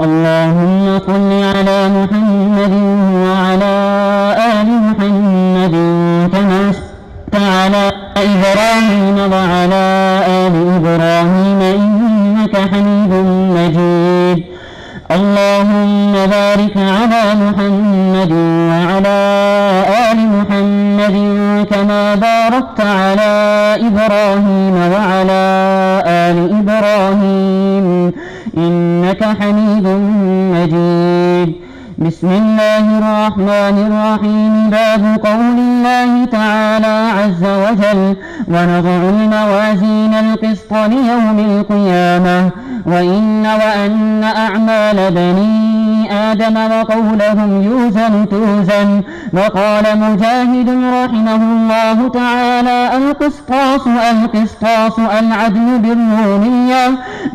اللهم صل على محمد وعلى آل محمد كما صليت على إبراهيم وعلى آل إبراهيم إنك حميد مجيد. اللهم بارك على محمد وعلى آل محمد كما باركت على إبراهيم وعلى آل إبراهيم إنك حميد مجيد. بسم الله الرحمن الرحيم. باب قول الله تعالى عز وجل: ونضع الموازين القسط ليوم القيامة وأن أعمال بني آدم وقولهم يوزن توزن. وقال مجاهد رحمه الله تعالى: القسطاس العدل بالرومية.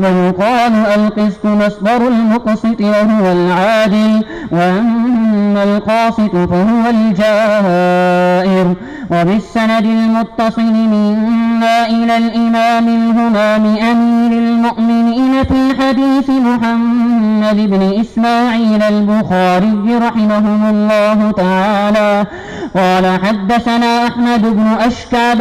ويقال القسط مصدر المقسط وهو العادل، وأما القاسط فهو الجائر. وبالسند المتصل منا إلى الإمام الهمام أمير المؤمنين في الحديث محمد بن إسماعيل البخاري رحمهم الله تعالى قال: حدثنا أحمد بن أشكاب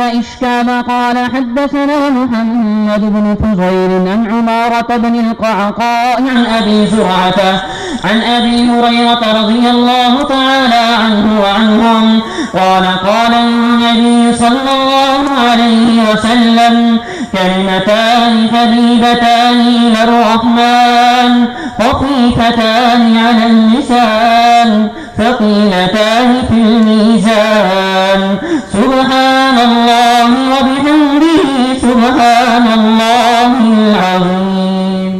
قال: حدثنا محمد بن فضيل عن عمارة بن القعقاع عن أبي زرعة عن أبي هريرة رضي الله تعالى عنه وعنهم قال: قال النبي صلى الله عليه وسلم: كلمتان حبيبتان إلى الرحمن خفيفتان على اللسان ثقيلتان في الميزان، سبحان الله وبحمده سبحان الله العظيم.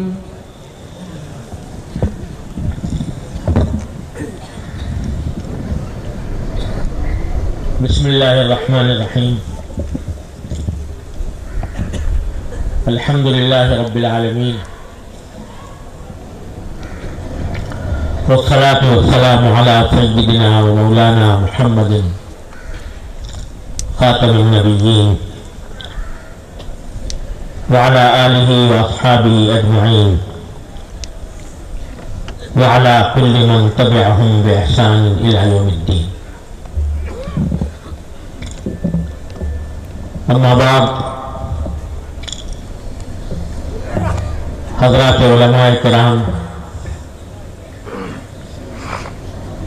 بسم الله الرحمن الرحيم. الحمد لله رب العالمين، والصلاة والسلام على سيدنا ومولانا محمد خاتم النبيين وعلى آله وأصحابه أجمعين وعلى كل من تبعهم بإحسان إلى يوم الدين. اما بعد، حضرات علماء کرام،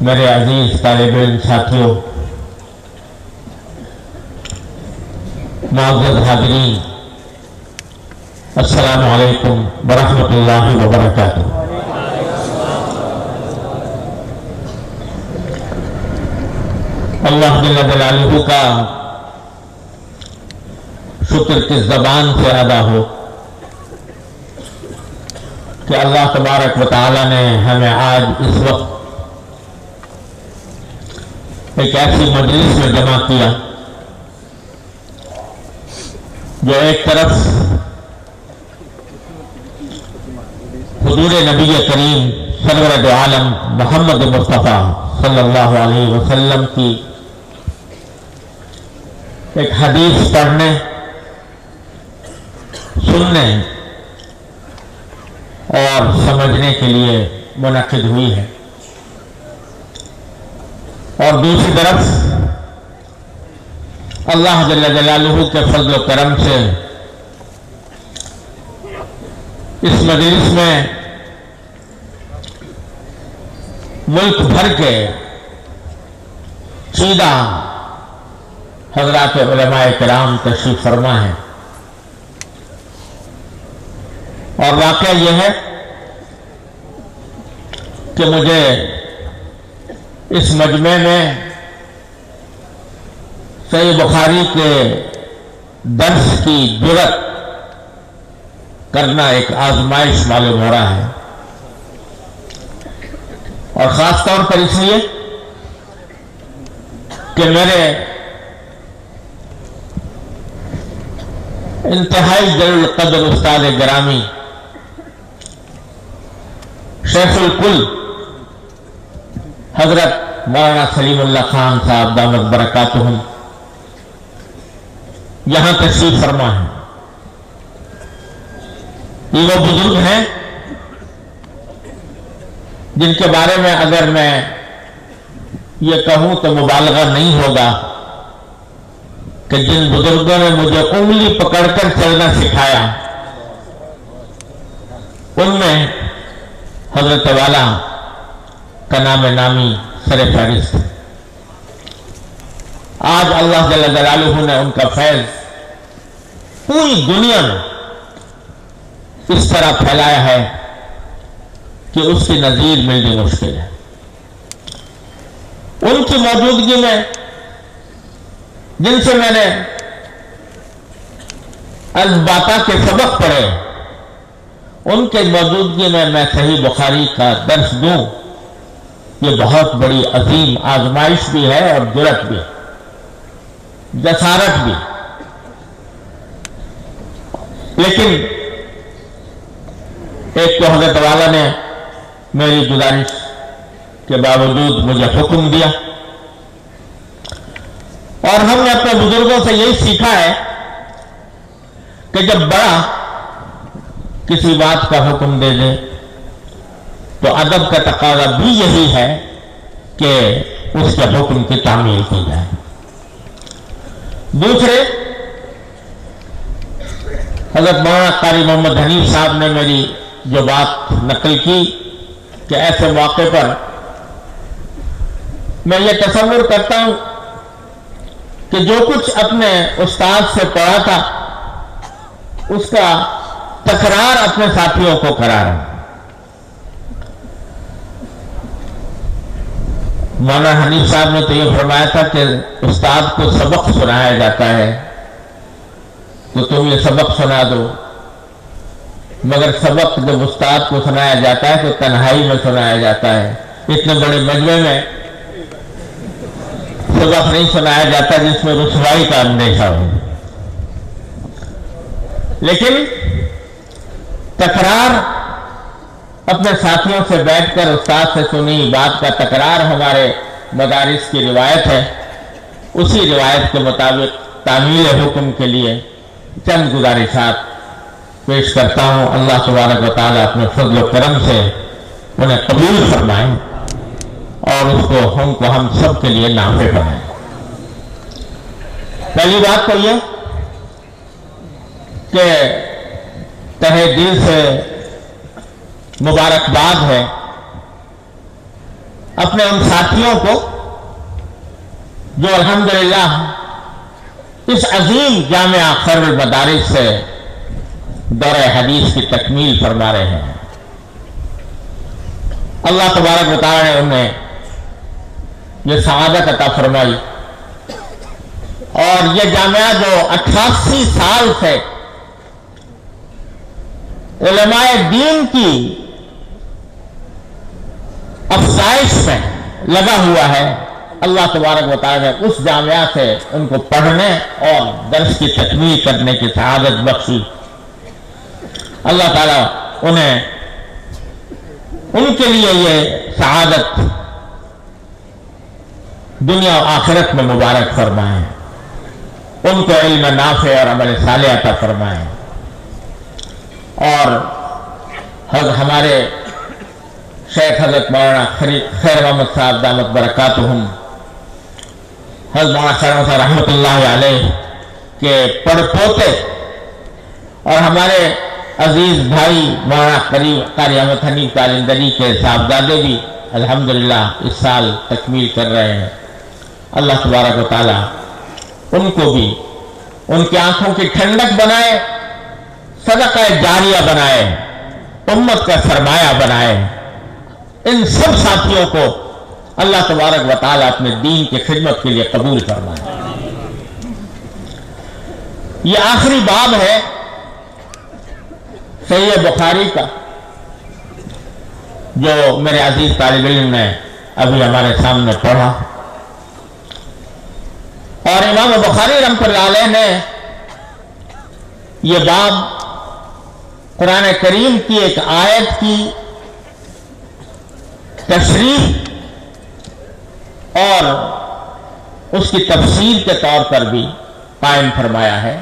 میرے عزیز طالب علم ساتھیوں، معزز حاضرین، السلام علیکم ورحمۃ اللہ وبرکاتہ۔ اللہ جل جلالہ کا شکر کس زبان سے ادا ہو کہ اللہ تبارک و تعالی نے ہمیں آج اس وقت ایک ایسی مجلس میں جمع کیا جو ایک طرف حضور نبی کریم سرور دو عالم محمد مصطفیٰ صلی اللہ علیہ وسلم کی ایک حدیث پڑھنے، سننے اور سمجھنے کے لیے منعقد ہوئی ہے، اور دوسری طرف اللہ جل جلالہ کے فضل و کرم سے اس مجلس میں ملک بھر کے سیدھا حضرات علماء کرام تشریف فرما ہے، اور واقعہ یہ ہے کہ مجھے اس مجمع میں صحیح بخاری کے درس کی جرأت کرنا ایک آزمائش معلوم ہو رہا ہے، اور خاص طور پر اس لیے کہ میرے انتہائی جلیل القدر استاد گرامی شیخ الکل حضرت مولانا سلیم اللہ خان صاحب دامت برکاتہم یہاں تشریف فرما ہے۔ یہ وہ بزرگ ہیں جن کے بارے میں اگر میں یہ کہوں تو مبالغہ نہیں ہوگا کہ جن بزرگوں نے مجھے انگلی پکڑ کر چلنا سکھایا، ان میں حضرت والا کا نام نامی سر فہرست۔ آج اللہ جل جلالہ نے ان کا فیض پوری دنیا میں اس طرح پھیلایا ہے کہ اس کی نظیر ملنی مشکل ہے۔ ان کی موجودگی میں جن سے میں نے الباتا کے سبق پڑھے، ان کے موجودگی میں میں صحیح بخاری کا درس دوں، یہ بہت بڑی عظیم آزمائش بھی ہے اور جرأت بھی، جسارت بھی۔ لیکن ایک تو حضرت والا نے میری گزارش کے باوجود مجھے حکم دیا، اور ہم نے اپنے بزرگوں سے یہی سیکھا ہے کہ جب بڑا کسی بات کا حکم دے دے تو ادب کا تقاضا بھی یہی ہے کہ اس کے حکم کی تعمیل کی جائے۔ دوسرے، حضرت مولانا قاری محمد حنیف صاحب نے میری جو بات نقل کی کہ ایسے موقع پر میں یہ تصور کرتا ہوں کہ جو کچھ اپنے استاد سے پڑھا تھا اس کا تکرار اپنے ساتھیوں کو کرا رہا ہوں۔ مولانا حنیف صاحب نے تو یہ فرمایا تھا کہ استاد کو سبق سنایا جاتا ہے تو تم یہ سبق سنا دو، مگر سبق جب استاد کو سنایا جاتا ہے تو تنہائی میں سنایا جاتا ہے، اتنے بڑے مجمع میں سبق نہیں سنایا جاتا جس میں رسوائی کا اندیشہ ہو۔ لیکن تکرار اپنے ساتھیوں سے بیٹھ کر استاد سے سنی بات کا تکرار ہمارے مدارس کی روایت ہے۔ اسی روایت کے مطابق تعمیل حکم کے لیے چند گزارشات پیش کرتا ہوں۔ اللہ تبارک و تعالیٰ اپنے فضل و کرم سے انہیں قبول فرمائے اور اس کو ہم سب کے لیے نافع بنائے۔ پہلی بات تو یہ کہ تہہ دل سے مبارکباد ہے اپنے ان ساتھیوں کو جو الحمدللہ اس عظیم جامعہ خیر المدارس سے دورہ حدیث کی تکمیل فرما رہے ہیں۔ اللہ تبارک و تعالیٰ نے انہیں یہ سعادت عطا فرمائی، اور یہ جامعہ جو 88 سال سے علماء دین کی افزائش میں لگا ہوا ہے، اللہ تبارک و تعالیٰ نے اس جامعہ سے ان کو پڑھنے اور درس کی تکمیل کرنے کی سعادت بخشی۔ اللہ تعالیٰ انہیں ان کے لیے یہ سعادت دنیا و آخرت میں مبارک فرمائے، ان کو علم نافع اور عمل صالح عطا فرمائے، اور ہمارے شیخ حضرت مولانا خیر محمد صاحب دامت برکاتہم، حضرت مولانا خیر محمد صاحب رحمۃ اللہ علیہ کے پڑ پوتے اور ہمارے عزیز بھائی مولانا قاری احمد حنیف کالندری کے صاحبزادے بھی الحمدللہ اس سال تکمیل کر رہے ہیں۔ اللہ تبارک و تعالیٰ ان کو بھی ان کی آنکھوں کی ٹھنڈک بنائے، صدقہ جاریہ بنائے، امت کا سرمایہ بنائے۔ ان سب ساتھیوں کو اللہ تبارک و تعالیٰ اپنے دین کی خدمت کے لیے قبول فرمائے۔ یہ آخری باب ہے صحیح بخاری کا جو میرے عزیز طالب علم نے ابھی ہمارے سامنے پڑھا، اور امام بخاری رحمۃ اللہ علیہ نے یہ باب قرآن کریم کی ایک آیت کی تشریح اور اس کی تفسیر کے طور پر بھی قائم فرمایا ہے،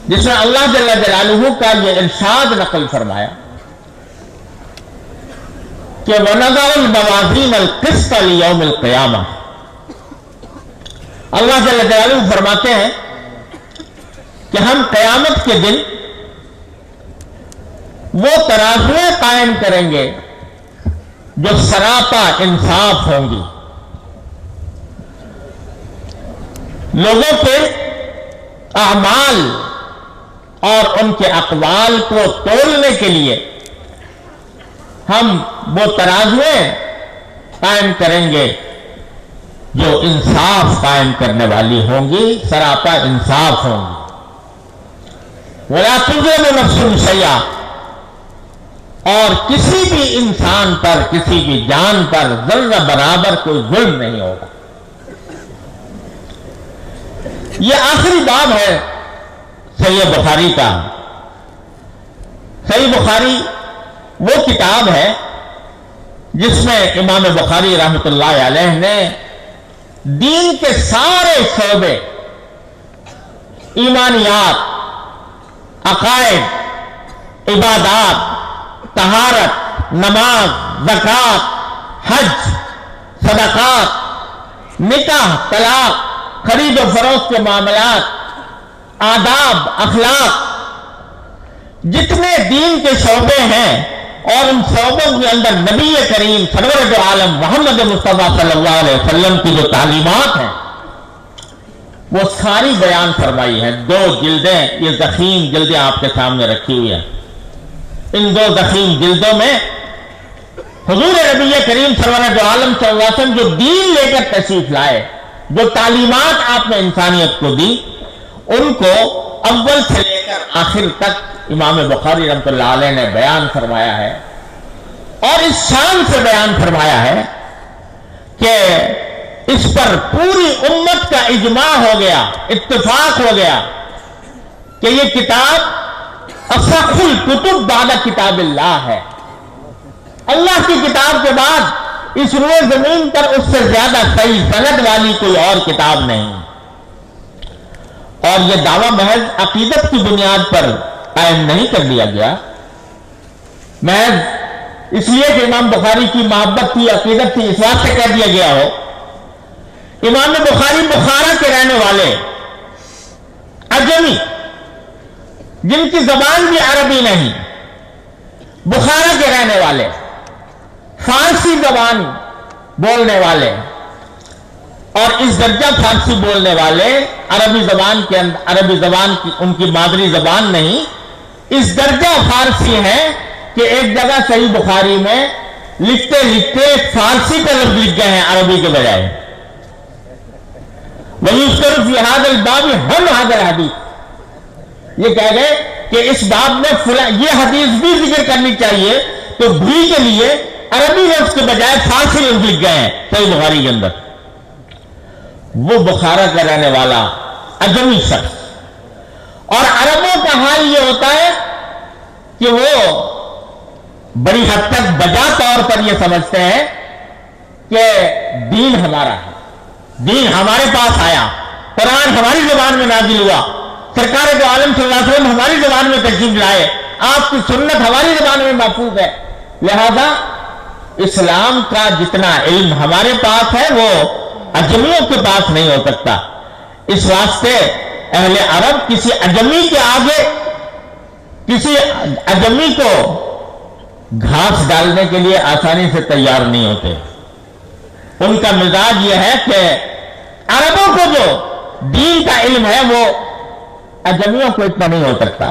جس میں اللہ جل جلالہ کا یہ ارشاد نقل فرمایا کہ وَنَضَعُ الْمَوَازِينَ الْقِسْطَ لِيَوْمِ الْقِيَامَةِ، اللہ جل جلالہ فرماتے ہیں کہ ہم قیامت کے دن وہ ترازویں قائم کریں گے جو سراپا انصاف ہوں گی. لوگوں کے اعمال اور ان کے اقوال کو تولنے کے لیے ہم وہ ترازویں قائم کریں گے جو انصاف قائم کرنے والی ہوں گی، سراپا انصاف ہوں گی. وَلَا تُظْلَمُ نَفْسٌ شَيْئًا، اور کسی بھی انسان پر، کسی بھی جان پر ذرہ برابر کوئی ظلم نہیں ہوگا. یہ آخری باب ہے صحیح بخاری کا. صحیح بخاری وہ کتاب ہے جس میں امام بخاری رحمۃ اللہ علیہ نے دین کے سارے شعبے، ایمانیات، عقائد، عبادات، طہارت، نماز، زکوٰۃ، حج، صدقات، نکاح، طلاق، خرید و فروخت کے معاملات، آداب، اخلاق، جتنے دین کے شعبے ہیں اور ان شعبوں کے اندر نبی کریم سرور دو عالم محمد مصطفیٰ صلی اللہ علیہ وسلم کی جو تعلیمات ہیں وہ ساری بیان فرمائی ہیں. 2 جلدیں، یہ ضخیم جلدیں آپ کے سامنے رکھی ہوئی ہیں. ان 2 ضخیم جلدوں میں حضور نبی کریم سرور دو عالم صلی اللہ علیہ وسلم جو دین لے کر تشریف لائے، جو تعلیمات آپ نے انسانیت کو دی، ان کو اول سے لے کر آخر تک امام بخاری رحمۃ اللہ علیہ نے بیان فرمایا ہے. اور اس شان سے بیان فرمایا ہے کہ اس پر پوری امت کا اجماع ہو گیا، اتفاق ہو گیا کہ یہ کتاب اصح الکتب بعد کتاب اللہ ہے. اللہ کی کتاب کے بعد اس روئے زمین پر اس سے زیادہ صحیح سند والی کوئی اور کتاب نہیں. اور یہ دعویٰ محض عقیدت کی بنیاد پر قائم نہیں کر دیا گیا، محض اس لیے کہ امام بخاری کی محبت تھی، عقیدت تھی، اس واسطے کہہ دیا گیا ہو. امام بخاری بخارا کے رہنے والے اجمی، جن کی زبان بھی عربی نہیں، بخارا کے رہنے والے، فارسی زبان بولنے والے، اور اس درجہ فارسی بولنے والے، عربی زبان کی ان کی مادری زبان نہیں، اس درجہ فارسی ہے کہ ایک جگہ صحیح بخاری میں لکھتے لکھتے فارسی کا لفظ لکھ گئے ہیں عربی کے بجائے. وَيُذْكَرُ فِي هَذَا الْبَابِ هَمْ هَذَا الْحَدِيثِ، یہ کہہ گئے کہ اس باب میں یہ حدیث بھی ذکر کرنی چاہیے، تو بھی کے لیے عربی لفظ کے بجائے فارسی لفظ لکھ گئے ہیں صحیح بخاری کے اندر. وہ بخارا کا رہنے والا اجمی شخص، اور عربوں کا حال یہ ہوتا ہے کہ وہ بڑی حد تک بجا طور پر یہ سمجھتے ہیں کہ دین ہمارا ہے، دین ہمارے پاس آیا، قرآن ہماری زبان میں نازل ہوا، سرکار دو عالم صلی اللہ علیہ وسلم ہماری زبان میں تشریف لائے، آپ کی سنت ہماری زبان میں محفوظ ہے، لہذا اسلام کا جتنا علم ہمارے پاس ہے وہ اجمیوں کے پاس نہیں ہو سکتا. اس واسطے اہل عرب کسی اجمی کے آگے، کسی اجمی کو گھاس ڈالنے کے لیے آسانی سے تیار نہیں ہوتے. ان کا مزاج یہ ہے کہ عربوں کو جو دین کا علم ہے وہ اجمیوں کو اتنا نہیں ہو سکتا.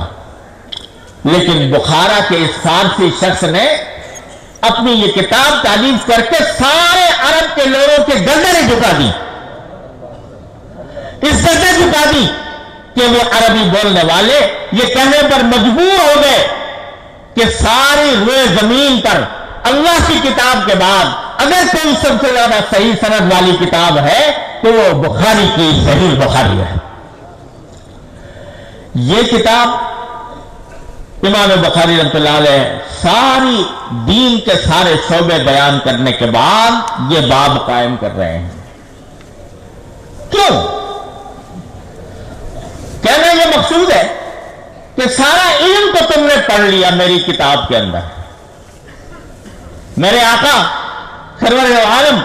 لیکن بخارا کے اس فارسی شخص نے اپنی یہ کتاب تالیف کر کے سارے عرب کے لوگوں کے گردنیں جھکا دی، اس درجے جھکا دی کہ وہ عربی بولنے والے یہ کہنے پر مجبور ہو گئے کہ ساری روئے زمین پر اللہ کی کتاب کے بعد اگر کوئی سب سے زیادہ صحیح سند والی کتاب ہے تو وہ بخاری کی صحیح بخاری ہے. یہ کتاب امام بخاری رحمۃ اللہ علیہ ساری دین کے سارے شعبے بیان کرنے کے بعد یہ باب قائم کر رہے ہیں. کیوں؟ کہنا یہ مقصود ہے کہ سارا علم تو تم نے پڑھ لیا میری کتاب کے اندر، میرے آقا سرور عالم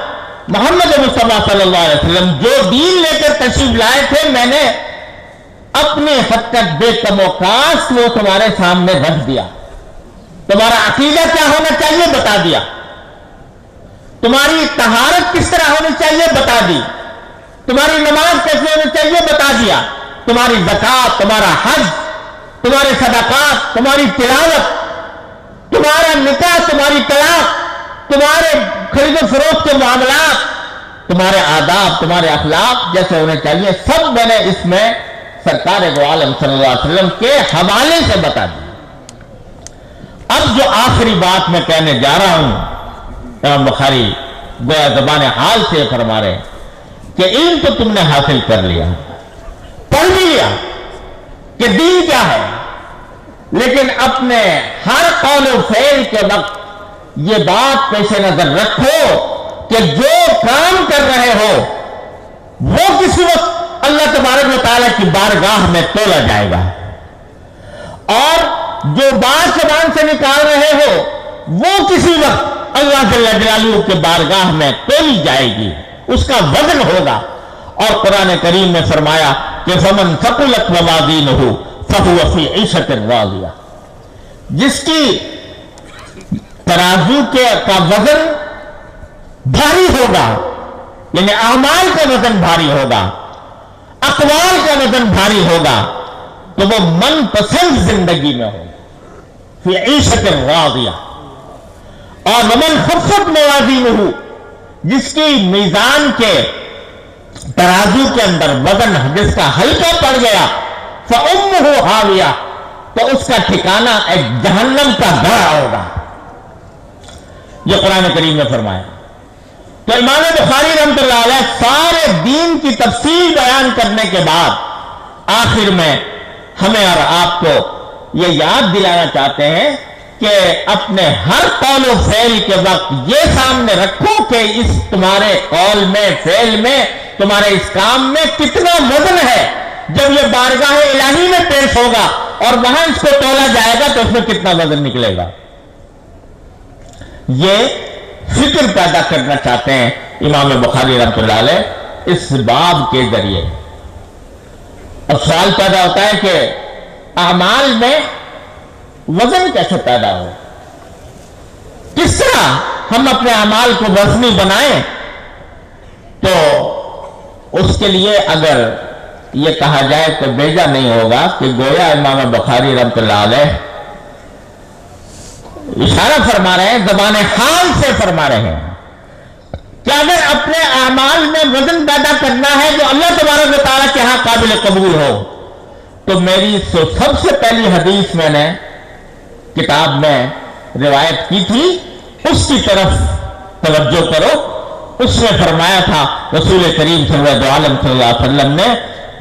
محمد مصطفیٰ صلی اللہ علیہ وسلم جو دین لے کر تشریف لائے تھے، میں نے اپنے حد تک بے کم و کاست وہ تمہارے سامنے رکھ دیا. تمہارا عقیدہ کیا ہونا چاہیے بتا دیا، تمہاری طہارت کس طرح ہونی چاہیے بتا دی، تمہاری نماز کیسے ہونی چاہیے بتا دیا، تمہاری زکات، تمہارا حج، تمہارے صدقات، تمہاری تلاوت، تمہارا نکاح، تمہاری طلاق، تمہارے خرید و فروخت کے معاملات، تمہارے آداب، تمہارے اخلاق جیسے ہونے چاہیے، سب میں نے اس میں سرکار دو عالم صلی اللہ علیہ وسلم کے حوالے سے بتا دی. اب جو آخری بات میں کہنے جا رہا ہوں، امام بخاری گویا زبان حال سے فرما رہے کہ علم تو تم نے حاصل کر لیا، پڑھ بھی لیا کہ دین کیا ہے، لیکن اپنے ہر قول و فعل کے وقت یہ بات پیش نظر رکھو کہ جو کام کر رہے ہو وہ کسی وقت اللہ تبارک و تعالیٰ کی بارگاہ میں تولا جائے گا، اور جو بات زبان سے نکال رہے ہو وہ کسی وقت اللہ جل جلالہ کے بارگاہ میں تولی جائے گی، اس کا وزن ہوگا. اور قرآن کریم میں فرمایا کہ فمن ثقلت موازینہ فہو فی عیشۃ راضیہ، جس کی ترازو کا وزن بھاری ہوگا، یعنی اعمال کا وزن بھاری ہوگا، اقوال کا وزن بھاری ہوگا، تو وہ من پسند زندگی میں ہوگا، فی عیشۃ راضیہ. اور ومن خفت موازینہ، جس کی میزان کے ترازو کے اندر وزن جس کا ہلکا پڑ گیا، فأمہ ہاویہ، تو اس کا ٹھکانہ ایک جہنم کا گڑھا ہوگا. یہ قرآن کریم نے فرمایا. تو امام بخاری رحمۃ اللہ علیہ سارے دین کی تفصیل بیان کرنے کے بعد آخر میں ہمیں اور آپ کو یہ یاد دلانا چاہتے ہیں کہ اپنے ہر قول و فعل کے وقت یہ سامنے رکھو کہ اس تمہارے قول میں، فعل میں، تمہارے اس کام میں کتنا وزن ہے. جب یہ بارگاہ الہی میں پیش ہوگا اور وہاں اس کو تولا جائے گا تو اس میں کتنا وزن نکلے گا. یہ فکر پیدا کرنا چاہتے ہیں امام بخاری رحمۃ اللہ علیہ اس باب کے ذریعے. اب سوال پیدا ہوتا ہے کہ اعمال میں وزن کیسے پیدا ہو، کس طرح ہم اپنے اعمال کو وزنی بنائیں. تو اس کے لیے اگر یہ کہا جائے تو بیجا نہیں ہوگا کہ گویا امام بخاری رحمۃ اللہ علیہ اشارہ فرما رہے ہیں، زبان حال سے فرما رہے ہیں کہ اگر اپنے اعمال میں وزن پیدا کرنا ہے جو اللہ تبارک و تعالیٰ کے ہاں قابل قبول ہو، تو میری سب سے پہلی حدیث میں نے کتاب میں روایت کی تھی، اس کی طرف توجہ کرو. اس میں فرمایا تھا رسول کریم صلی اللہ علیہ وسلم نے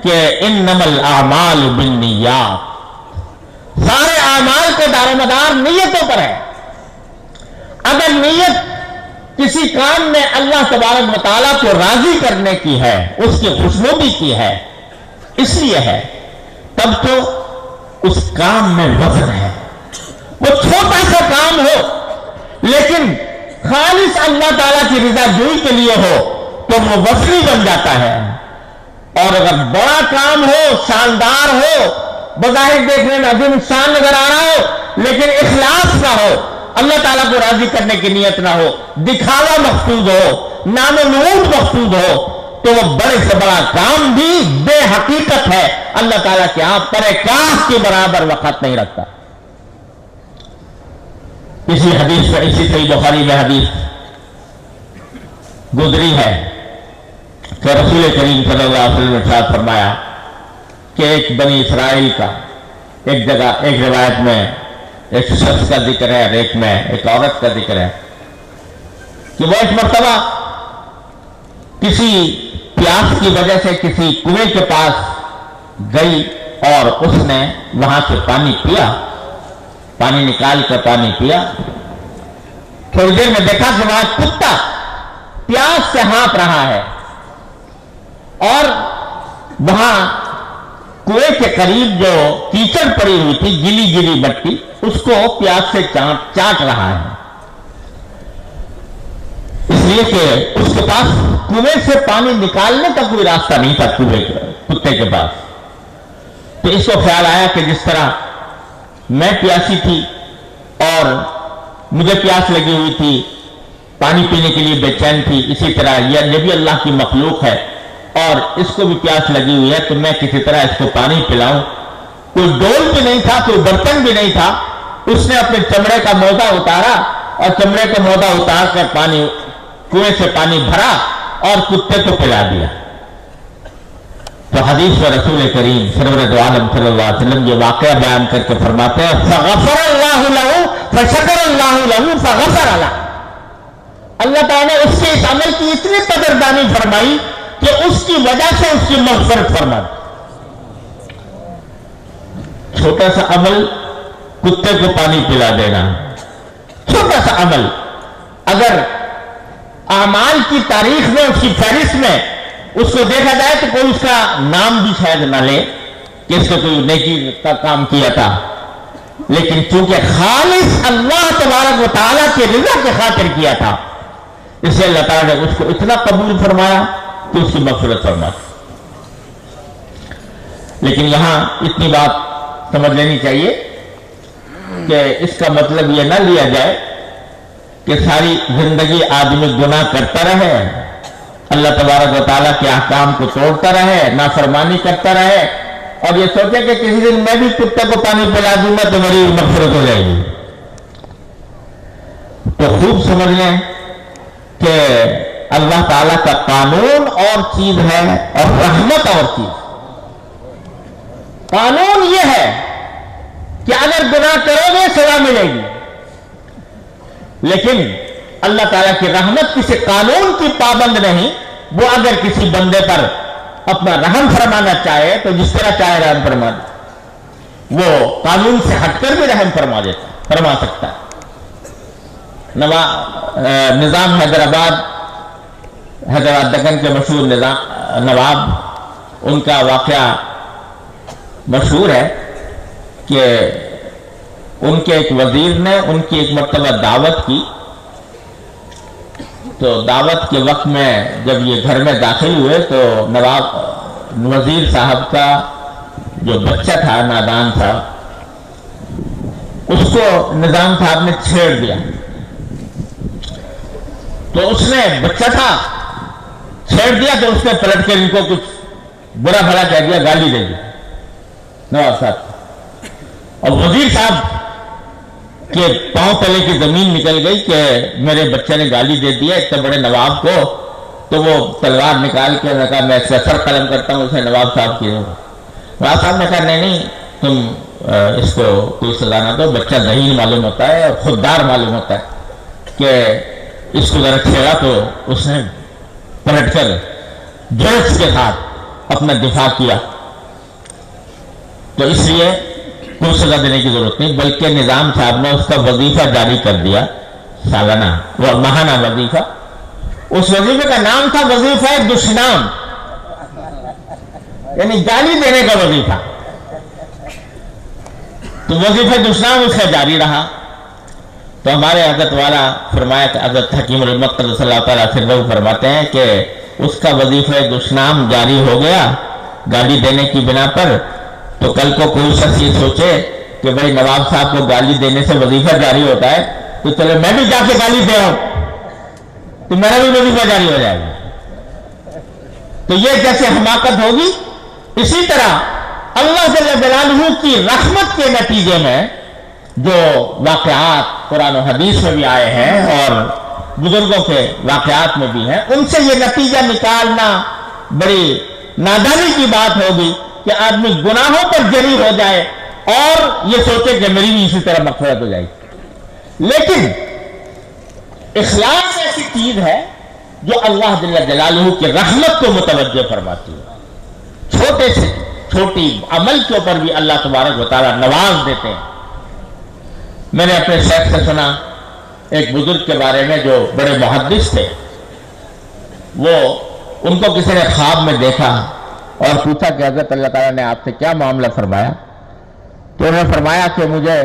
کہ انما الاعمال بالنیات، سارے اعمال کا دار و مدار نیتوں پر ہے. اگر نیت کسی کام میں اللہ تبارک و تعالیٰ کو راضی کرنے کی ہے، اس کی خوشنودی کی ہے، اس لیے ہے، تب تو اس کام میں وزن ہے. وہ چھوٹا سا کام ہو لیکن خالص اللہ تعالیٰ کی رضا جوئی کے لیے ہو تو وہ وزنی بن جاتا ہے. اور اگر بڑا کام ہو، شاندار ہو، بظاہر دیکھنے میں عظیم شان نظر آ رہا ہو لیکن اخلاص نہ ہو، اللہ تعالیٰ کو راضی کرنے کی نیت نہ ہو، دکھاوا مقصود ہو، نام و نمود مقصود ہو، تو وہ بڑے سے بڑا کام بھی بے حقیقت ہے، اللہ تعالیٰ کے ہاں پرے کاش کے برابر وقت نہیں رکھتا. اسی حدیث میں، اسی صحیح بخاری میں حدیث گزری ہے کہ رسول کریم صلی اللہ علیہ وسلم نے ارشاد فرمایا کہ ایک بنی اسرائیل کا ایک جگہ، ایک روایت میں ایک شخص کا ذکر ہے اور ایک میں ایک عورت کا ذکر ہے کہ وہ ایک مرتبہ کسی پیاس کی وجہ سے کسی کنویں کے پاس گئی اور اس نے وہاں سے پانی پیا، پانی نکال کر پانی پیا. تھوڑی دیر میں دیکھا کہ وہاں کتا پیاس سے ہانپ رہا ہے اور وہاں کنویں کے قریب جو کیچڑ پڑی ہوئی تھی، گلی گلی مٹی، اس کو پیاس سے چاٹ رہا ہے. لیے کہ اس کے پاس کنویں سے پانی نکالنے کا کوئی راستہ نہیں تھا کتے کے پاس. تو اس کو خیال آیا کہ جس طرح میں پیاسی تھی اور مجھے پیاس لگی ہوئی تھی، پانی پینے کے لیے بے چین تھی، اسی طرح یہ بھی اللہ کی مخلوق ہے اور اس کو بھی پیاس لگی ہوئی ہے، تو میں کسی طرح اس کو پانی پلاؤں. کوئی ڈول بھی نہیں تھا، کوئی برتن بھی نہیں تھا. اس نے اپنے چمڑے کا موزہ اتارا اور چمڑے کا موزہ اتار کر پانی کنویں سے پانی بھرا اور کتے کو پلا دیا. تو حدیث میں رسول کریم سرور عالم صلی اللہ علیہ وسلم یہ واقعہ بیان کر کے فرماتے ہیں فغفر اللہ لہ فشکر اللہ لہ فغفر لہ. اللہ تعالیٰ نے اس کے اس عمل کی اتنی قدردانی فرمائی کہ اس کی وجہ سے اس کی مغفرت فرمائی. چھوٹا سا عمل کتے کو پانی پلا دینا، چھوٹا سا عمل، اگر اعمال کی تاریخ میں اس کی فہرست میں اس کو دیکھا جائے تو کوئی اس کا نام بھی شاید نہ لے کہ اس نے کوئی نیکی کا کام کیا تھا، لیکن چونکہ خالص اللہ تبارک و تعالیٰ کے رضا کے خاطر کیا تھا، اس لیے اللہ تعالیٰ نے اس کو اتنا قبول فرمایا کہ اس کی مغفرت فرمائی. لیکن یہاں اتنی بات سمجھ لینی چاہیے کہ اس کا مطلب یہ نہ لیا جائے کہ ساری زندگی آدمی گناہ کرتا رہے، اللہ تبارک و تعالیٰ کے احکام کو توڑتا رہے، نافرمانی کرتا رہے اور یہ سوچے کہ کسی دن میں بھی کتے کو پانی پلا دوں گا تو میری مغفرت ہو جائے گی. تو خوب سمجھ لیں کہ اللہ تعالیٰ کا قانون اور چیز ہے اور رحمت اور چیز. قانون یہ ہے کہ اگر گناہ کرو گے سزا ملے گی، لیکن اللہ تعالیٰ کی رحمت کسی قانون کی پابند نہیں. وہ اگر کسی بندے پر اپنا رحم فرمانا چاہے تو جس طرح چاہے رحم فرما دے، وہ قانون سے ہٹ کر بھی رحم فرما سکتا ہے. نظام حیدرآباد دکن کے مشہور نواب، ان کا واقعہ مشہور ہے کہ ان کے ایک وزیر نے ان کی ایک مرتبہ دعوت کی. تو دعوت کے وقت میں جب یہ گھر میں داخل ہوئے تو وزیر صاحب کا جو بچہ تھا، نادان تھا، اس کو نظام صاحب نے چھیڑ دیا. تو اس نے بچہ تھا، چھیڑ دیا تو اس نے پلٹ کر ان کو کچھ برا بھلا کہہ دیا، گالی دے دی نواب صاحب. اور وزیر صاحب کے پاؤں تلے کی زمین نکل گئی کہ میرے بچے نے گالی دے دیا اتنے بڑے نواب کو. تو وہ تلوار نکال کے کہا میں سر قلم کرتا ہوں اسے نواب صاحب کی. نواب صاحب نے کہا نہیں تم اس کو کوئی سزا نہ دو، بچہ ذہین معلوم ہوتا ہے اور خوددار معلوم ہوتا ہے کہ اس کو ذرا چھیڑا. تو اس نے پلٹ کر جوش کے ساتھ اپنا دفاع کیا. تو اس لیے کوئی سزا دینے کی ضرورت نہیں، بلکہ نظام صاحب نے اس کا وظیفہ جاری کر دیا، سالانہ وہ ماہانہ وظیفہ. اس وظیفے کا نام تھا وظیفہ دشنام، یعنی گالی دینے کا وظیفہ. تو وظیفہ دشنام اس کا جاری رہا. تو ہمارے حضرت والا فرمایا کہ حضرت حکیم الامت صلی اللہ تعالیٰ عنہ فرماتے ہیں کہ اس کا وظیفہ دشنام جاری ہو گیا گالی دینے کی بنا پر. تو کل کو کوئی شخص یہ سوچے کہ بھائی نواب صاحب کو گالی دینے سے وظیفہ جاری ہوتا ہے تو چلو میں بھی جا کے گالی دے آؤں تو میرا بھی وظیفہ جاری ہو جائے گا. تو یہ جیسے حماقت ہوگی، اسی طرح اللہ جل جلالہ کی رحمت کے نتیجے میں جو واقعات قرآن و حدیث میں بھی آئے ہیں اور بزرگوں کے واقعات میں بھی ہیں، ان سے یہ نتیجہ نکالنا بڑی نادانی کی بات ہوگی کہ آدمی گناہوں پر جری ہو جائے اور یہ سوچے کہ میری بھی اسی طرح مغفرت ہو جائے گی. لیکن اخلاص ایسی چیز ہے جو اللہ جل جلالہ کی رحمت کو متوجہ فرماتی ہے. چھوٹے سے چھوٹی عمل کے اوپر بھی اللہ تبارک و تعالیٰ نواز دیتے ہیں. میں نے اپنے شیخ سے سنا ایک بزرگ کے بارے میں جو بڑے محدث تھے، وہ ان کو کسی نے خواب میں دیکھا اور پوچھا کہ حضرت اللہ تعالیٰ نے آپ سے کیا معاملہ فرمایا. تو انہوں نے فرمایا کہ مجھے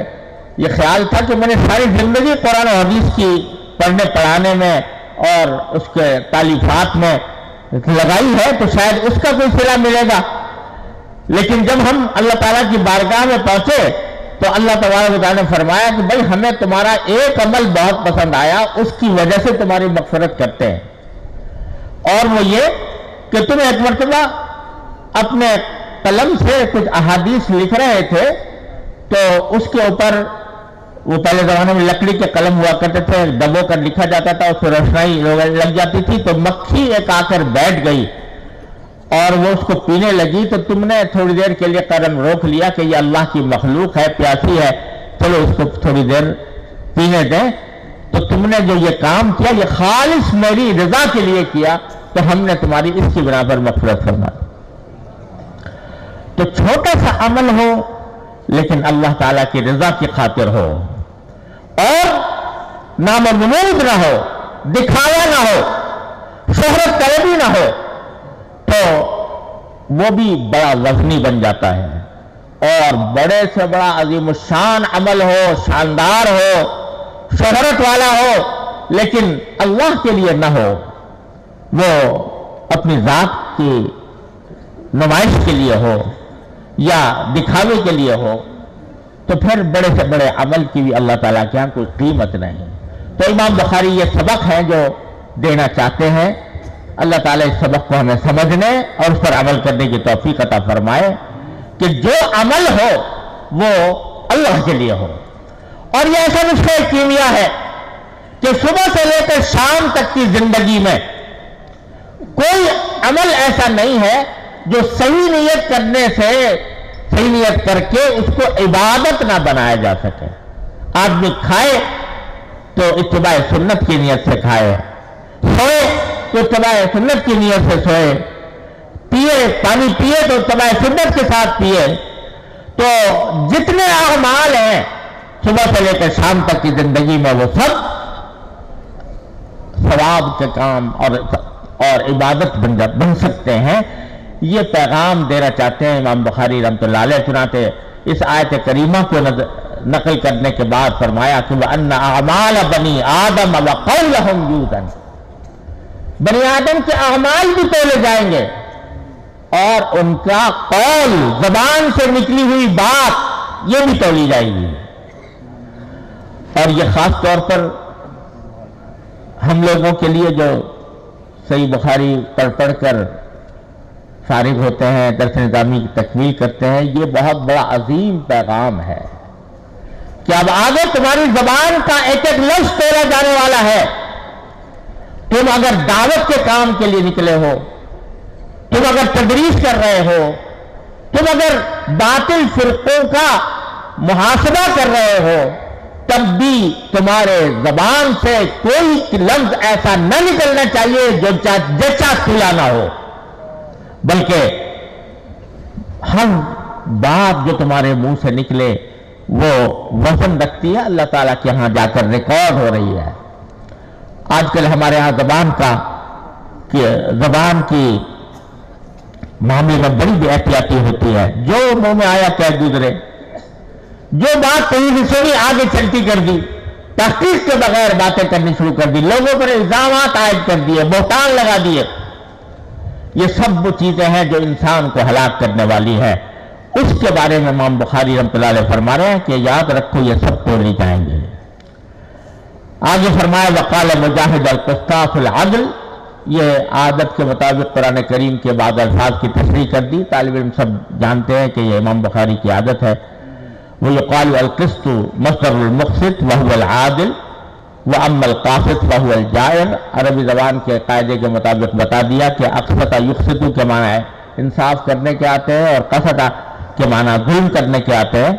یہ خیال تھا کہ میں نے ساری زندگی قرآن و حدیث کی پڑھنے پڑھانے میں اور اس کے تالیفات میں لگائی ہے تو شاید اس کا کوئی صلہ ملے گا. لیکن جب ہم اللہ تعالیٰ کی بارگاہ میں پہنچے تو اللہ تبارک و تعالیٰ نے فرمایا کہ بھائی ہمیں تمہارا ایک عمل بہت پسند آیا، اس کی وجہ سے تمہاری مغفرت کرتے ہیں. اور وہ یہ کہ تم ایک مرتبہ اپنے قلم سے کچھ احادیث لکھ رہے تھے تو اس کے اوپر، وہ پہلے زمانے میں لکڑی کے قلم ہوا کرتے تھے، دبو کر لکھا جاتا تھا، اس پہ روشنائی لگ جاتی تھی تو مکھی ایک آ کر بیٹھ گئی اور وہ اس کو پینے لگی تو تم نے تھوڑی دیر کے لیے قلم روک لیا کہ یہ اللہ کی مخلوق ہے، پیاسی ہے، چلو اس کو تھوڑی دیر پینے دیں. تو تم نے جو یہ کام کیا یہ خالص میری رضا کے لیے کیا تو ہم نے تمہاری اس کی بنا پر مغفرت فرمائی. تو چھوٹا سا عمل ہو لیکن اللہ تعالیٰ کی رضا کی خاطر ہو اور نام و نمود نہ ہو، دکھاوا نہ ہو، شہرت طلبی نہ ہو تو وہ بھی بڑا وزنی بن جاتا ہے. اور بڑے سے بڑا عظیم الشان عمل ہو، شاندار ہو، شہرت والا ہو، لیکن اللہ کے لیے نہ ہو، وہ اپنی ذات کی نمائش کے لیے ہو یا دکھاوے کے لیے ہو تو پھر بڑے سے بڑے عمل کی بھی اللہ تعالیٰ کے ہاں کوئی قیمت نہیں. تو امام بخاری یہ سبق ہے جو دینا چاہتے ہیں. اللہ تعالیٰ اس سبق کو ہمیں سمجھنے اور اس پر عمل کرنے کی توفیق عطا فرمائے کہ جو عمل ہو وہ اللہ کے لیے ہو. اور یہ ایسا نسخہ کیمیا ہے کہ صبح سے لے کر شام تک کی زندگی میں کوئی عمل ایسا نہیں ہے جو صحیح نیت کرنے سے، صحیح نیت کر کے اس کو عبادت نہ بنایا جا سکے. آدمی کھائے تو اتباع سنت کی نیت سے کھائے، سوئے تو اتباع سنت کی نیت سے سوئے، پیے پانی پیے تو اتباع سنت کے ساتھ پیے. تو جتنے اعمال ہیں صبح سے لے کر شام تک کی زندگی میں وہ سب ثواب کے کام اور عبادت بن سکتے ہیں. یہ پیغام دینا چاہتے ہیں امام بخاری رحمۃ اللہ علیہ. چنانچہ اس آیت کریمہ کو نقل کرنے کے بعد فرمایا کہ وَأَنَّ أَعْمَالَ بَنِي آدَمَ وَقَوْلَهُمْ يُوزَنُ، بنی آدم کے اعمال بھی تولے جائیں گے اور ان کا قول، زبان سے نکلی ہوئی بات، یہ بھی تولی جائے گی. اور یہ خاص طور پر ہم لوگوں کے لیے جو صحیح بخاری پڑھ کر فارغ ہوتے ہیں، درس نظامی کی تکمیل کرتے ہیں، یہ بہت بڑا عظیم پیغام ہے کہ اب آگے تمہاری زبان کا ایک ایک لفظ تولا جانے والا ہے. تم اگر دعوت کے کام کے لیے نکلے ہو، تم اگر تدریس کر رہے ہو، تم اگر باطل فرقوں کا محاسبہ کر رہے ہو، تب بھی تمہارے زبان سے کوئی لفظ ایسا نہ نکلنا چاہیے جو جچا کھلا نہ ہو، بلکہ ہر بات جو تمہارے منہ سے نکلے وہ وزن رکھتی ہے، اللہ تعالیٰ کے ہاں جا کر ریکارڈ ہو رہی ہے. آج کل ہمارے ہاں زبان کی معاملے میں بڑی بے احتیاطی ہوتی ہے. جو منہ میں آیا کہہ گزرے، جو بات کہیں بھی سنی آگے چلتی کر دی، تحقیق کے بغیر باتیں کرنی شروع کر دی، لوگوں پر الزامات عائد کر دیے، بہتان لگا دیے. یہ سب وہ چیزیں ہیں جو انسان کو ہلاک کرنے والی ہے. اس کے بارے میں امام بخاری رحمۃ اللہ علیہ فرما رہے ہیں کہ یاد رکھو یہ سب توڑے جائیں گے. آگے فرمایا وقال مجاہد القسطاس العدل، یہ عادت کے مطابق قرآن کریم کے بعد الفاظ کی تشریح کر دی. طالب علم سب جانتے ہیں کہ یہ امام بخاری کی عادت ہے. وہ یقال القسط مصدر المقسط وهو العادل وَأَمَّا الْقَاسِطُ وَهُوَ الْجَائِرُ. عربی زبان کے قاعدے کے مطابق بتا دیا کہ اقسط یقسط کے معنی ہے انصاف کرنے کے آتے ہیں اور قسط کے معنی ظلم کرنے کے آتے ہیں.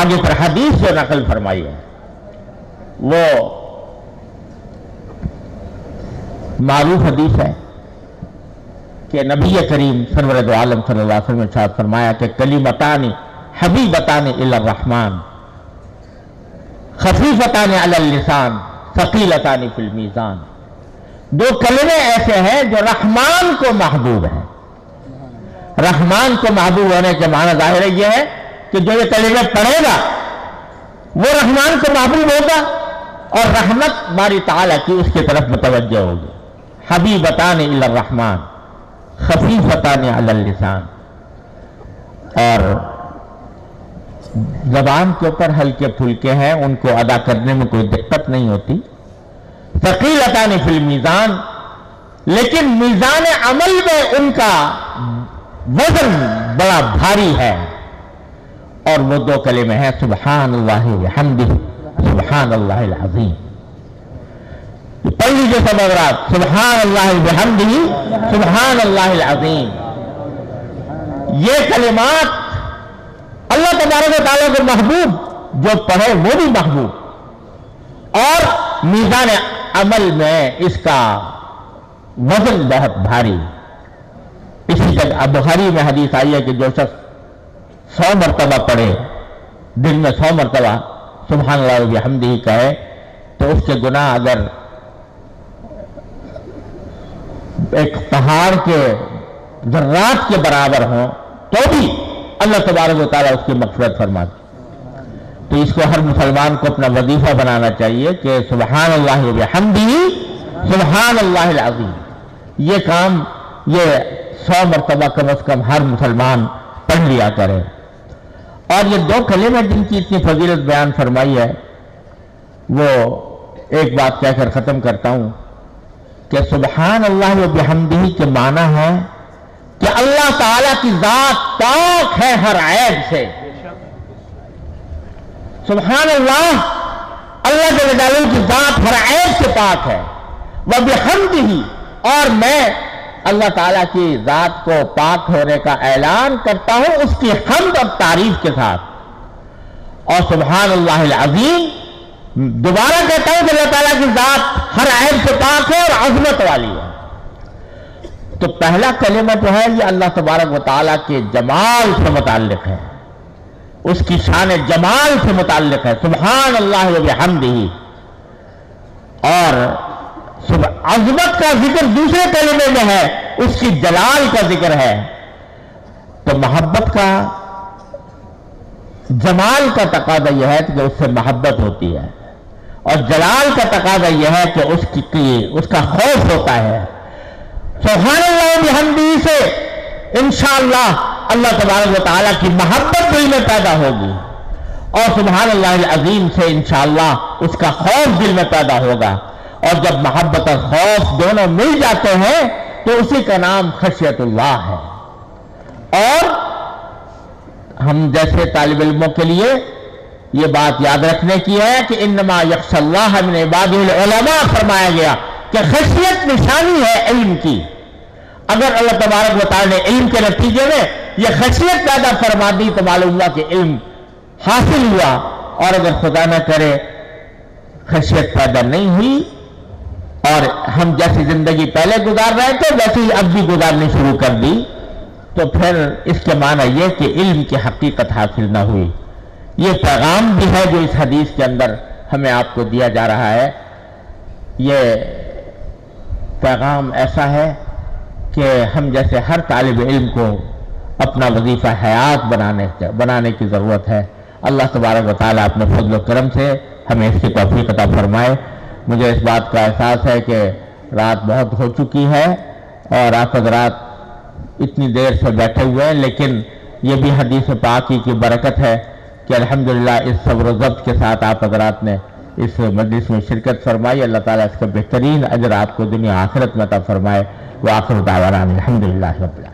آگے پر حدیث جو نقل فرمائی ہے وہ معروف حدیث ہے کہ نبی کریم سرور دو عالم صلی اللہ علیہ وسلم نے ارشاد فرمایا کہ کلمتان حبیبتان الی الرحمن خفیفتان علی اللسان ثقیلتان فی المیزان. دو کلمے ایسے ہیں جو رحمان کو محبوب ہیں. رحمان کو محبوب ہونے کے معنی ظاہر یہ ہے کہ جو یہ کلمے پڑھے گا وہ رحمان کو محبوب ہوگا اور رحمت باری تعالیٰ کی اس کی طرف متوجہ ہوگی. حبیبتان الی الرحمن خفیفتان علی اللسان. اور زبان کے اوپر ہلکے پھلکے ہیں، ان کو ادا کرنے میں کوئی دقت نہیں ہوتی. ثقیلتان فی المیزان، لیکن میزان عمل میں ان کا وزن بڑا بھاری ہے. اور وہ دو کلمے ہیں سبحان اللہ وبحمدہ سبحان اللہ العظیم. پڑھ لیجیے سب حضرات، سبحان اللہ وبحمدہ سبحان اللہ العظیم. یہ کلمات اللہ تبارک و تعالیٰ کو محبوب، جو پڑھے وہ بھی محبوب. اور میزان عمل میں اس کا وزن بہت بھاری. اسی طرح بخاری میں حدیث آئی ہے کہ جو شخص 100 مرتبہ پڑھے، دن میں 100 مرتبہ سبحان اللہ وبحمدہ کہے، تو اس کے گناہ اگر ایک پہاڑ کے ذرات کے برابر ہوں تو بھی اللہ تبارک و تعالیٰ اس کی مغفرت فرماتے. تو اس کو ہر مسلمان کو اپنا وظیفہ بنانا چاہیے کہ سبحان اللہ وبحمدہ سبحان اللہ العظیم. یہ کام یہ 100 مرتبہ کم از کم ہر مسلمان پڑھ لیا کرے. اور یہ دو کلمے جن کی اتنی فضیلت بیان فرمائی ہے، وہ ایک بات کہہ کر ختم کرتا ہوں کہ سبحان اللہ وبحمدہ کے معنی ہے کہ اللہ تعالیٰ کی ذات پاک ہے ہر عیب سے. سبحان اللہ، اللہ جل جلالہ کی ذات ہر عیب سے پاک ہے. وبحمدہ، اور میں اللہ تعالیٰ کی ذات کو پاک ہونے کا اعلان کرتا ہوں اس کی حمد اور تعریف کے ساتھ. اور سبحان اللہ العظیم، دوبارہ کہتا ہوں کہ اللہ تعالیٰ کی ذات ہر عیب سے پاک ہے اور عظمت والی ہے. تو پہلا کلمہ جو ہے یہ اللہ تبارک و تعالیٰ کے جمال سے متعلق ہے، اس کی شان جمال سے متعلق ہے، سبحان اللہ وبحمدہ. اور عظمت کا ذکر دوسرے کلمے میں ہے، اس کی جلال کا ذکر ہے. تو محبت کا جمال کا تقاضا یہ ہے کہ اس سے محبت ہوتی ہے، اور جلال کا تقاضا یہ ہے کہ اس کا خوف ہوتا ہے. سبحان اللہ وبحمدہ سے انشاءاللہ اللہ تبارک و تعالیٰ کی محبت دل میں پیدا ہوگی، اور سبحان اللہ العظیم سے انشاءاللہ اس کا خوف دل میں پیدا ہوگا. اور جب محبت اور خوف دونوں مل جاتے ہیں تو اسی کا نام خشیت اللہ ہے. اور ہم جیسے طالب علموں کے لیے یہ بات یاد رکھنے کی ہے کہ انما یخشی اللہ من عبادہ العلماء فرمایا گیا کہ خشیت نشانی ہے علم کی. اگر اللہ تبارک و تعالیٰ نے علم کے نتیجے میں یہ خشیت پیدا فرما دی تو معلوم ہوا کہ علم حاصل ہوا. اور اگر خدا نہ کرے خشیت پیدا نہیں ہوئی اور ہم جیسی زندگی پہلے گزار رہے تھے ویسے ہی اب بھی گزارنی شروع کر دی تو پھر اس کے معنی یہ کہ علم کی حقیقت حاصل نہ ہوئی. یہ پیغام بھی ہے جو اس حدیث کے اندر ہمیں آپ کو دیا جا رہا ہے. یہ پیغام ایسا ہے کہ ہم جیسے ہر طالب علم کو اپنا وظیفہ حیات بنانے کی ضرورت ہے. اللہ تبارک و تعالیٰ اپنے فضل و کرم سے ہمیں اس کی توفیق عطا فرمائے. مجھے اس بات کا احساس ہے کہ رات بہت ہو چکی ہے اور آپ حضرات اتنی دیر سے بیٹھے ہوئے ہیں، لیکن یہ بھی حدیث پاک کی برکت ہے کہ الحمدللہ اس صبر و ضبط کے ساتھ آپ حضرات نے اس مجلس میں شرکت فرمائی. اللہ تعالیٰ اس کا بہترین اجر آپ کو دنیا آخرت میں عطا فرمائے. وآخر دعوانا الحمدللہ رب العالمین.